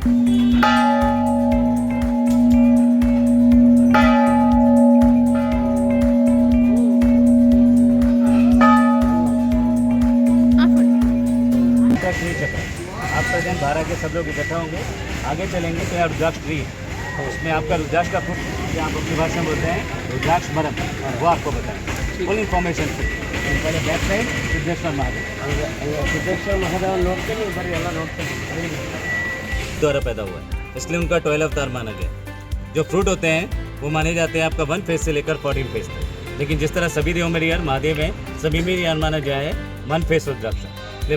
Tree चक्र आप present 12 के सब लोग इकट्ठा होंगे, आगे चलेंगे तो यहाँ रुद्राक्ष ट्री है, तो उसमें आपका रुद्राक्ष का फ्रूट जो आप अपनी भाषा में बोलते हैं रुद्राक्ष मरम, वो आपको बताएंगे फुल इन्फॉर्मेशन। पहले बैक साइड सिद्धेश्वर महादेव, सिद्धेश्वर महादेव नोटते नहीं ऊपर ಎಲ್ಲ ನೋಡ್ತೀನಿ द्वारा पैदा हुआ है, इसलिए उनका 12 अवतार माना गया। जो फ्रूट होते हैं वो माने जाते हैं आपका 1 फेज से लेकर 14 फेज तक, लेकिन जिस तरह सभी देवों में रियल महादेव है, सभी में रियल माना गया है 1 फेज रुद्राक्ष।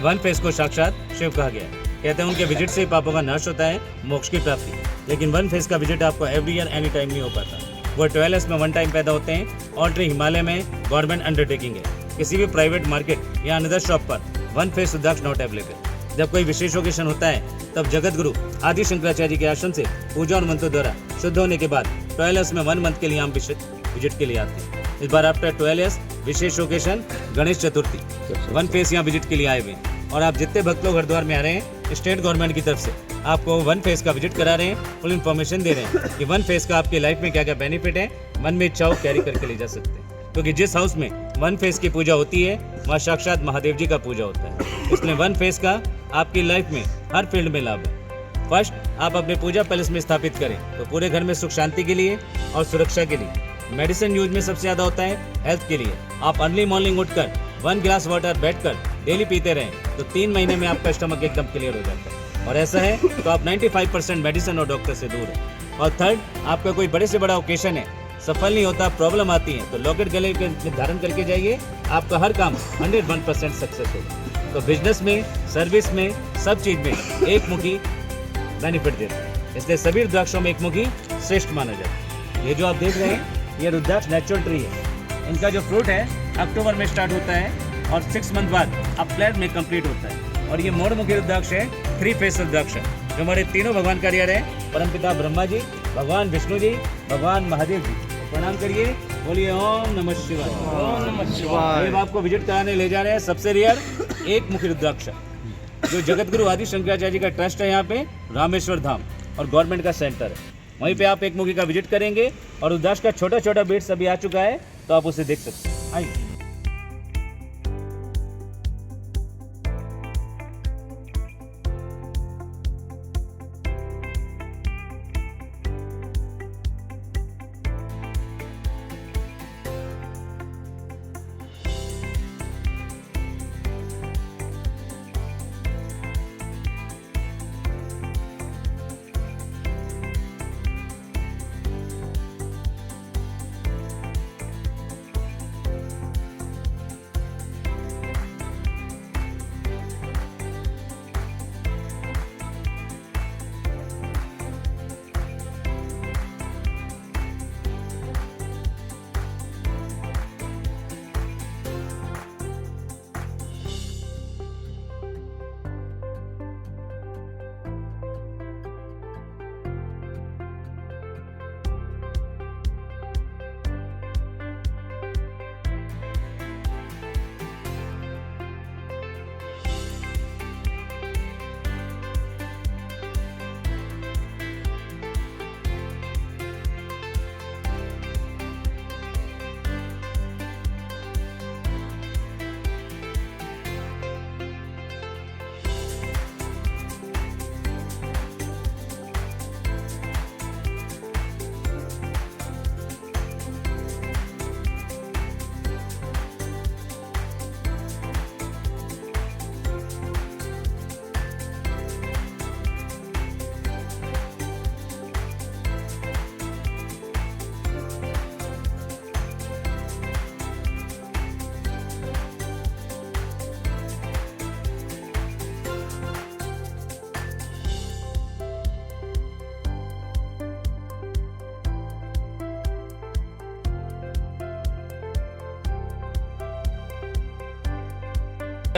1 फेज को साक्षात शिव कहा गया है। कहते हैं उनके विजिट से पापों का नाश होता है, मोक्ष की प्राप्ति। लेकिन 1 फेज का विजिट आपको एवरी ईयर एनी टाइम नहीं हो पाता। वो 12 में 1 टाइम पैदा होते हैं और ट्री हिमालय में गवर्नमेंट अंडरटेकिंग है। किसी भी प्राइवेट मार्केट या अनदर शॉप पर 1 फेज रुद्राक्ष नॉट अवेलेबल। जब कोई विशेष ओकेशन होता है तब जगत गुरु आदि शंकराचार्य के आश्रम से पूजा और मंत्रों द्वारा शुद्ध होने के बाद 12 में 1 मंथ के लिए हम विजिट के लिए आते हैं। इस बार आफ्टर 12 विशेष ओकेशन गणेश चतुर्थी 1 फेज यहाँ विजिट के लिए आए हुए हैं। और आप जितने भक्त लोग हरिद्वार में आ रहे हैं, स्टेट गवर्नमेंट की तरफ से आपको 1 फेज का विजिट करा रहे हैं, फुल इन्फॉर्मेशन दे रहे हैं कि 1 फेज का आपकी लाइफ में क्या क्या बेनिफिट है, मन में इच्छाओं कैरी करके ले जा सकते हैं। क्योंकि जिस हाउस में 1 फेज की पूजा होती है वहाँ साक्षात महादेव जी का पूजा होता है, इसलिए 1 फेज का आपकी लाइफ में हर फील्ड में लाभ है। फर्स्ट, आप अपने पूजा पैलेस में स्थापित करें तो पूरे घर में सुख शांति के लिए और सुरक्षा के लिए। मेडिसिन यूज में सबसे ज़्यादा होता है हेल्थ के लिए। आप अर्ली मॉर्निंग उठकर 1 गिलास वाटर बैठकर डेली पीते रहें तो 3 महीने में आपका स्टमक एकदम क्लियर हो जाता है। और ऐसा है तो आप 95% मेडिसिन और डॉक्टर से दूर हैं। और थर्ड, आपका कोई बड़े से बड़ा ओकेशन है, सफल नहीं होता, प्रॉब्लम आती है, तो लॉकेट गले में धारण करके जाइए, आपका हर काम 101% सक्सेस होगा। तो बिजनेस में, सर्विस में, सब चीज़ में एक मुखी बेनिफिट देता है, इसलिए सभी रुद्राक्षों में एक मुखी श्रेष्ठ माना जाता है। ये जो आप देख रहे हैं ये रुद्राक्ष नेचुरल ट्री है। इनका जो फ्रूट है अक्टूबर में स्टार्ट होता है और 6 मंथ बाद अप्रैल में कंप्लीट होता है। और ये मोड़ मुखी रुद्राक्ष है, 3 फेस रुद्राक्ष है, जो हमारे तीनों भगवान कार्य है, परमपिता ब्रह्मा जी, भगवान विष्णु जी, भगवान महादेव जी। प्रणाम करिए, बोलिए ओम नमः शिवाय। ओम नमः शिवाय। अब आपको विजिट कराने ले जा रहे हैं सबसे रियल एक मुखी रुद्राक्ष, जो जगत गुरु आदि शंकराचार्य का ट्रस्ट है यहाँ पे रामेश्वर धाम और गवर्नमेंट का सेंटर है। वहीं पे आप एक मुखी का विजिट करेंगे और रुद्राक्ष का छोटा छोटा बीट्स अभी आ चुका है, तो आप उसे देख सकते हैं। आइए।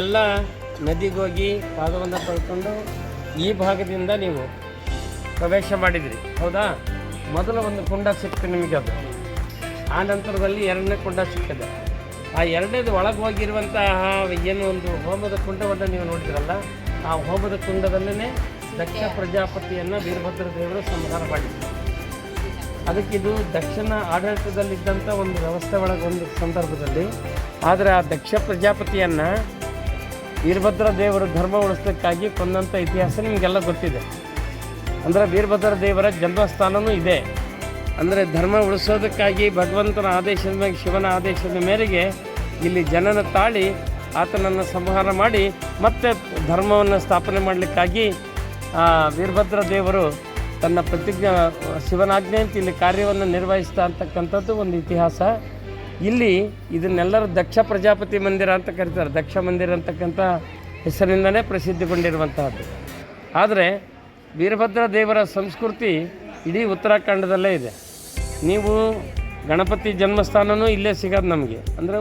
ಎಲ್ಲ ನದಿಗೆ ಹೋಗಿ ಪಾದವನ್ನು ತೊಳ್ಕೊಂಡು ಈ ಭಾಗದಿಂದ ನೀವು ಪ್ರವೇಶ ಮಾಡಿದಿರಿ, ಹೌದಾ? ಮೊದಲ ಒಂದು ಕುಂಡ ಸಿಕ್ತು ನಿಮಗೆ, ಅದು ಆ ನಂತರದಲ್ಲಿ ಎರಡನೇ ಕುಂಡ ಸಿಕ್ಕಿದೆ. ಆ ಎರಡನೇದು ಒಳಗೆ ಹೋಗಿರುವಂತಹ ಏನು ಒಂದು ಹೋಮದ ಕುಂಡವನ್ನು ನೀವು ನೋಡಿದ್ರಲ್ಲ, ಆ ಹೋಮದ ಕುಂಡದಲ್ಲೇ ದಕ್ಷ ಪ್ರಜಾಪತಿಯನ್ನು ವೀರಭದ್ರ ದೇವರು ಸಂಹಾರ ಮಾಡಿದರು. ಅದಕ್ಕಿದು ದಕ್ಷಿಣ ಆಡಳಿತದಲ್ಲಿದ್ದಂಥ ಒಂದು ವ್ಯವಸ್ಥೆ ಒಳಗೆ ಒಂದು ಸಂದರ್ಭದಲ್ಲಿ, ಆದರೆ ಆ ದಕ್ಷ ಪ್ರಜಾಪತಿಯನ್ನು ವೀರಭದ್ರ ದೇವರು ಧರ್ಮ ಉಳಿಸೋದಕ್ಕಾಗಿ ಕೊಂದಂಥ ಇತಿಹಾಸ ನಿಮಗೆಲ್ಲ ಗೊತ್ತಿದೆ. ಅಂದರೆ ವೀರಭದ್ರ ದೇವರ ಜನ್ಮಸ್ಥಾನವೂ ಇದೆ. ಅಂದರೆ ಧರ್ಮ ಉಳಿಸೋದಕ್ಕಾಗಿ ಭಗವಂತನ ಆದೇಶದ ಮೇಲೆ, ಶಿವನ ಆದೇಶದ ಮೇರೆಗೆ ಇಲ್ಲಿ ಜನನ ತಾಳಿ ಆತನನ್ನು ಸಂಹಾರ ಮಾಡಿ ಮತ್ತೆ ಧರ್ಮವನ್ನು ಸ್ಥಾಪನೆ ಮಾಡಲಿಕ್ಕಾಗಿ ವೀರಭದ್ರ ದೇವರು ತನ್ನ ಪ್ರತಿಜ್ಞೆ ಶಿವನಾಜ್ಞೆ ಅಂತ ಇಲ್ಲಿ ಕಾರ್ಯವನ್ನು ನಿರ್ವಹಿಸ್ತಾ ಅಂತಕ್ಕಂಥದ್ದು ಒಂದು ಇತಿಹಾಸ. ಇಲ್ಲಿ ಇದನ್ನೆಲ್ಲರೂ ದಕ್ಷ ಪ್ರಜಾಪತಿ ಮಂದಿರ ಅಂತ ಕರೀತಾರೆ. ದಕ್ಷ ಮಂದಿರ ಅಂತಕ್ಕಂಥ ಹೆಸರಿನಿಂದಲೇ ಪ್ರಸಿದ್ಧಿಗೊಂಡಿರುವಂತಹದ್ದು. ಆದರೆ ವೀರಭದ್ರ ದೇವರ ಸಂಸ್ಕೃತಿ ಇಡೀ ಉತ್ತರಾಖಂಡದಲ್ಲೇ ಇದೆ. ನೀವು ಗಣಪತಿ ಜನ್ಮಸ್ಥಾನವೂ ಇಲ್ಲೇ ಸಿಗೋದು ನಮಗೆ. ಅಂದರೆ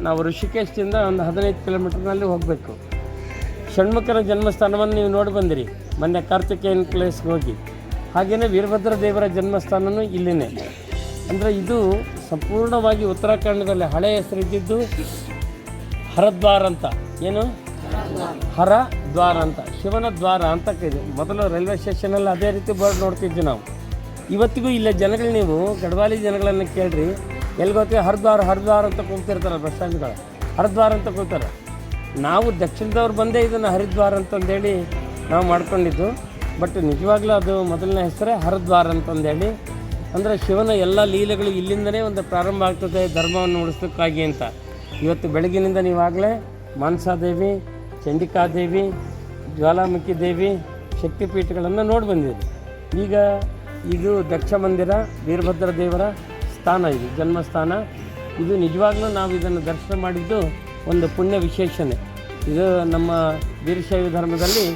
ನಾವು ಋಷಿಕೇಶದಿಂದ ಒಂದು 15 ಕಿಲೋಮೀಟರ್ನಲ್ಲಿ ಹೋಗಬೇಕು. ಷಣ್ಮುಖನ ಜನ್ಮಸ್ಥಾನವನ್ನು ನೀವು ನೋಡಿ ಬಂದಿರಿ ಮೊನ್ನೆ ಕಾರ್ತಿಕೇಯನ ಪ್ಲೇಸ್ಗೆ ಹೋಗಿ. ಹಾಗೆಯೇ ವೀರಭದ್ರ ದೇವರ ಜನ್ಮಸ್ಥಾನವೂ ಇಲ್ಲಿನೇ. ಅಂದರೆ ಇದು ಸಂಪೂರ್ಣವಾಗಿ ಉತ್ತರಾಖಂಡದಲ್ಲಿ ಹಳೆಯ ಹೆಸರಿದ್ದಿದ್ದು ಹರದ್ವಾರ ಅಂತ. ಏನು ಹರದ್ವಾರ ಅಂತ, ಶಿವನ ದ್ವಾರ ಅಂತ ಇದೆ. ಮೊದಲು ರೈಲ್ವೆ ಸ್ಟೇಷನಲ್ಲಿ ಅದೇ ರೀತಿ ಬೋರ್ಡ್ ನೋಡ್ತಿದ್ವಿ ನಾವು. ಇವತ್ತಿಗೂ ಇಲ್ಲೇ ಜನಗಳು, ನೀವು ಗಡ್ವಾಲಿ ಜನಗಳನ್ನು ಕೇಳ್ರಿ, ಎಲ್ಲಿ ಗೊತ್ತಿದೆ ಹರಿದ್ವಾರ ಹರಿದ್ವಾರ ಅಂತ ಕೂಗ್ತಿರ್ತಾರೆ ಬಸ್ ಸ್ಟ್ಯಾಂಡ್ಗಳು, ಹರಿದ್ವಾರ ಅಂತ ಕೂಗ್ತಾರೆ. ನಾವು ದಕ್ಷಿಣದವ್ರು ಬಂದೇ ಇದನ್ನು ಹರಿದ್ವಾರ ಅಂತಂದೇಳಿ ನಾವು ಮಾಡ್ಕೊಂಡಿದ್ದು. ಬಟ್ ನಿಜವಾಗ್ಲೂ ಅದು ಮೊದಲನೇ ಹೆಸರೇ ಹರಿದ್ವಾರ ಅಂತಂದೇಳಿ. ಅಂದರೆ ಶಿವನ ಎಲ್ಲ ಲೀಲೆಗಳು ಇಲ್ಲಿಂದನೇ ಒಂದು ಪ್ರಾರಂಭ ಆಗ್ತದೆ ಧರ್ಮವನ್ನು ಉಳಿಸೋಕ್ಕಾಗಿ ಅಂತ. ಇವತ್ತು ಬೆಳಗಿನಿಂದ ನೀವಾಗಲೇ ಮಾನಸಾದೇವಿ, ಚಂಡಿಕಾದೇವಿ, ಜ್ವಾಲಾಮುಖಿ ದೇವಿ ಶಕ್ತಿಪೀಠಗಳನ್ನು ನೋಡಿ ಬಂದಿದೆ. ಈಗ ಇದು ದಕ್ಷ ಮಂದಿರ, ವೀರಭದ್ರ ದೇವರ ಸ್ಥಾನ, ಇದು ಜನ್ಮಸ್ಥಾನ. ಇದು ನಿಜವಾಗ್ಲೂ ನಾವು ಇದನ್ನು ದರ್ಶನ ಮಾಡಿದ್ದು ಒಂದು ಪುಣ್ಯ ವಿಶೇಷಣೆ. ಇದು ನಮ್ಮ ವೀರಶೈವ ಧರ್ಮದಲ್ಲಿ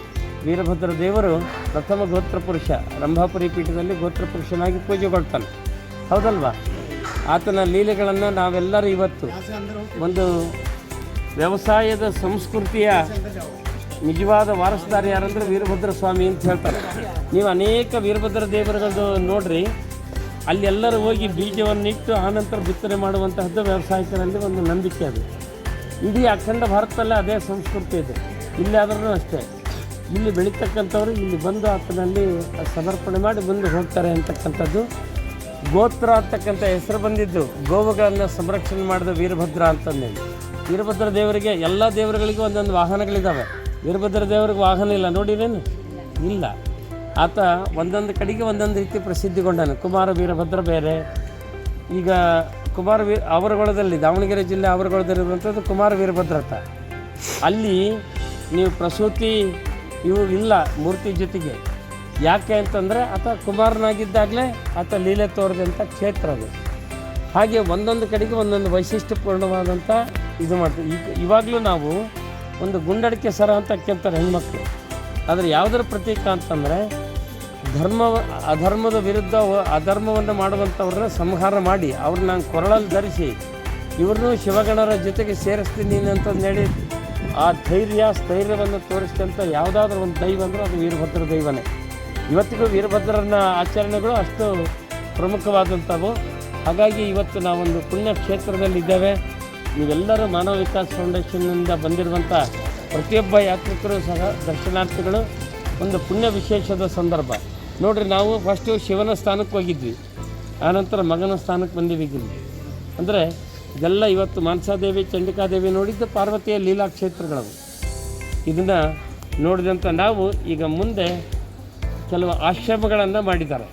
ವೀರಭದ್ರ ದೇವರು ಪ್ರಥಮ ಗೋತ್ರ ಪುರುಷ, ರಂಭಾಪುರಿ ಪೀಠದಲ್ಲಿ ಗೋತ್ರ ಪುರುಷನಾಗಿ ಪೂಜೆಗೊಳ್ತಾನೆ, ಹೌದಲ್ವಾ? ಆತನ ಲೀಲೆಗಳನ್ನು ನಾವೆಲ್ಲರೂ ಇವತ್ತು ಒಂದು ವ್ಯವಸಾಯದ ಸಂಸ್ಕೃತಿಯ ನಿಜವಾದ ವಾರಸುದಾರ ಯಾರಂದರೆ ವೀರಭದ್ರ ಸ್ವಾಮಿ ಅಂತ ಹೇಳ್ತಾರೆ. ನೀವು ಅನೇಕ ವೀರಭದ್ರ ದೇವರುಗಳದ್ದು ನೋಡ್ರಿ, ಅಲ್ಲಿ ಎಲ್ಲರೂ ಹೋಗಿ ಬೀಜವನ್ನು ಇಟ್ಟು ಆನಂತರ ಬಿತ್ತನೆ ಮಾಡುವಂತಹದ್ದು ವ್ಯವಸಾಯಿಕರಲ್ಲಿ ಒಂದು ನಂಬಿಕೆ. ಅದು ಇಡೀ ಅಖಂಡ ಭಾರತದಲ್ಲೇ ಅದೇ ಸಂಸ್ಕೃತಿ ಇದೆ. ಇಲ್ಲಿ ಆದ್ರೂ ಅಷ್ಟೇ, ಇಲ್ಲಿ ಬೆಳೀತಕ್ಕಂಥವ್ರು ಇಲ್ಲಿ ಬಂದು ಆತನಲ್ಲಿ ಸಮರ್ಪಣೆ ಮಾಡಿ ಮುಂದೆ ಹೋಗ್ತಾರೆ ಅಂತಕ್ಕಂಥದ್ದು. ಗೋತ್ರ ಅಂತಕ್ಕಂಥ ಹೆಸರು ಬಂದಿದ್ದು ಗೋವುಗಳನ್ನು ಸಂರಕ್ಷಣೆ ಮಾಡಿದ ವೀರಭದ್ರ ಅಂತಂದೇಳಿ. ವೀರಭದ್ರ ದೇವರಿಗೆ ಎಲ್ಲ ದೇವರುಗಳಿಗೂ ಒಂದೊಂದು ವಾಹನಗಳಿದ್ದಾವೆ. ವೀರಭದ್ರ ದೇವರಿಗೆ ವಾಹನ ಇಲ್ಲ, ನೋಡಿರೇನು? ಇಲ್ಲ. ಆತ ಒಂದೊಂದು ಕಡೆಗೆ ಒಂದೊಂದು ರೀತಿ ಪ್ರಸಿದ್ಧಿಗೊಂಡನು. ಕುಮಾರ ವೀರಭದ್ರ ಬೇರೆ. ಈಗ ಅವರಗೊಳದಲ್ಲಿ, ದಾವಣಗೆರೆ ಜಿಲ್ಲೆ ಅವರಗೊಳದಲ್ಲಿರುವಂಥದ್ದು ಕುಮಾರ ವೀರಭದ್ರ ಅಂತ. ಅಲ್ಲಿ ನೀವು ಪ್ರಸೂತಿ ಇವು ಇಲ್ಲ ಮೂರ್ತಿ ಜೊತೆಗೆ. ಯಾಕೆ ಅಂತಂದರೆ ಆತ ಕುಮಾರನಾಗಿದ್ದಾಗಲೇ ಆತ ಲೀಲೆ ತೋರಿದಂಥ ಕ್ಷೇತ್ರ ಅದು. ಹಾಗೆ ಒಂದೊಂದು ಕಡೆಗೆ ಒಂದೊಂದು ವೈಶಿಷ್ಟ್ಯಪೂರ್ಣವಾದಂಥ ಇದು ಮಾಡ್ತೀವಿ. ಇವಾಗಲೂ ನಾವು ಒಂದು ಗುಂಡಡಿಕೆ ಸರ ಅಂತ ಕೇಳ್ತಾರೆ ಹೆಣ್ಮಕ್ಳು. ಆದರೆ ಯಾವುದರ ಪ್ರತೀಕ ಅಂತಂದರೆ ಅಧರ್ಮದ ವಿರುದ್ಧ ಅಧರ್ಮವನ್ನು ಮಾಡುವಂಥವ್ರನ್ನ ಸಂಹಾರ ಮಾಡಿ ಅವ್ರನ್ನ ಕೊರಳಲ್ಲಿ ಧರಿಸಿ ಇವ್ರನ್ನೂ ಶಿವಗಣರ ಜೊತೆಗೆ ಸೇರಿಸ್ತೀನಿ ಅಂತಂದೇಳಿ ಆ ಸ್ಥೈರ್ಯವನ್ನು ತೋರಿಸಿದಂಥ ಯಾವುದಾದ್ರೂ ಒಂದು ದೈವ ಅಂದರೆ ಅದು ವೀರಭದ್ರ ದೈವನೇ. ಇವತ್ತಿಗೂ ವೀರಭದ್ರನ ಆಚರಣೆಗಳು ಅಷ್ಟು ಪ್ರಮುಖವಾದಂಥವು. ಹಾಗಾಗಿ ಇವತ್ತು ನಾವೊಂದು ಪುಣ್ಯ ಕ್ಷೇತ್ರದಲ್ಲಿದ್ದೇವೆ. ನೀವೆಲ್ಲರೂ ಮಾನವ ವಿಕಾಸ್ ಫೌಂಡೇಶನ್ನಿಂದ ಬಂದಿರುವಂಥ ಪ್ರತಿಯೊಬ್ಬ ಯಾತ್ರಿಕರು ಸಹ ದರ್ಶನಾರ್ಥಿಗಳು. ಒಂದು ಪುಣ್ಯ ವಿಶೇಷದ ಸಂದರ್ಭ ನೋಡಿರಿ. ನಾವು ಫಸ್ಟು ಶಿವನ ಸ್ಥಾನಕ್ಕೆ ಹೋಗಿದ್ವಿ, ಆನಂತರ ಮಗನ ಸ್ಥಾನಕ್ಕೆ ಬಂದೀವಿ ಇಲ್ಲಿ. ಅಂದರೆ ಇದೆಲ್ಲ ಇವತ್ತು ಮಾನಸಾದೇವಿ, ಚಂಡಿಕಾದೇವಿ ನೋಡಿದ್ದು ಪಾರ್ವತಿಯ ಲೀಲಾ ಕ್ಷೇತ್ರಗಳವು. ಇದನ್ನು ನೋಡಿದಂಥ ನಾವು ಈಗ ಮುಂದೆ ಕೆಲವು ಆಶ್ರಮಗಳನ್ನು ಮಾಡಿದ್ದಾರೆ.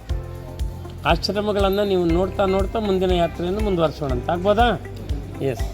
ಆಶ್ರಮಗಳನ್ನು ನೀವು ನೋಡ್ತಾ ಮುಂದಿನ ಯಾತ್ರೆಯನ್ನು ಮುಂದುವರಿಸೋಣ ಅಂತ ಆಗ್ಬೋದಾ? ಎಸ್.